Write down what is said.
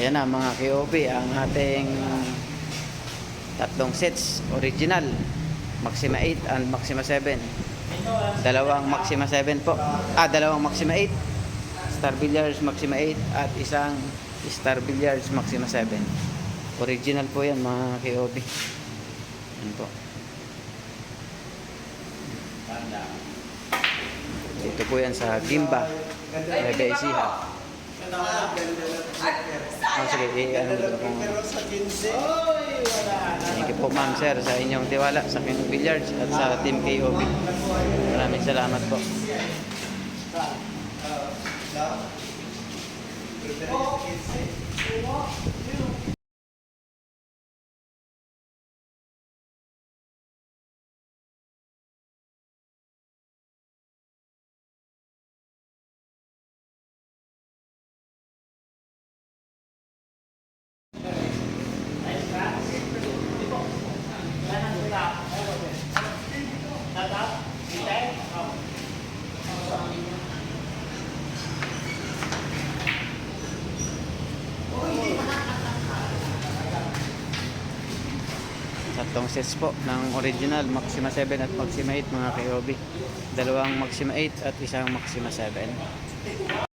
Ayan na mga KOB, ang ating tatlong sets, original, Maxima 8 and Maxima 7. Dalawang Maxima 7 po. Dalawang Maxima 8. Star Billiards Maxima 8 at isang Star Billiards Maxima 7. Original po yan mga KOB. Yan po. Dito po yan sa Gimba, Nueva Ecija. Sige, ano dito po. Thank you po ma'am sir sa inyong tiwala sa King Billiards at sa Team KOB. Maraming salamat po. Tatlong sets po ng original Maxima 7 at Maxima 8 mga KOB. Dalawang Maxima 8 at isang Maxima 7.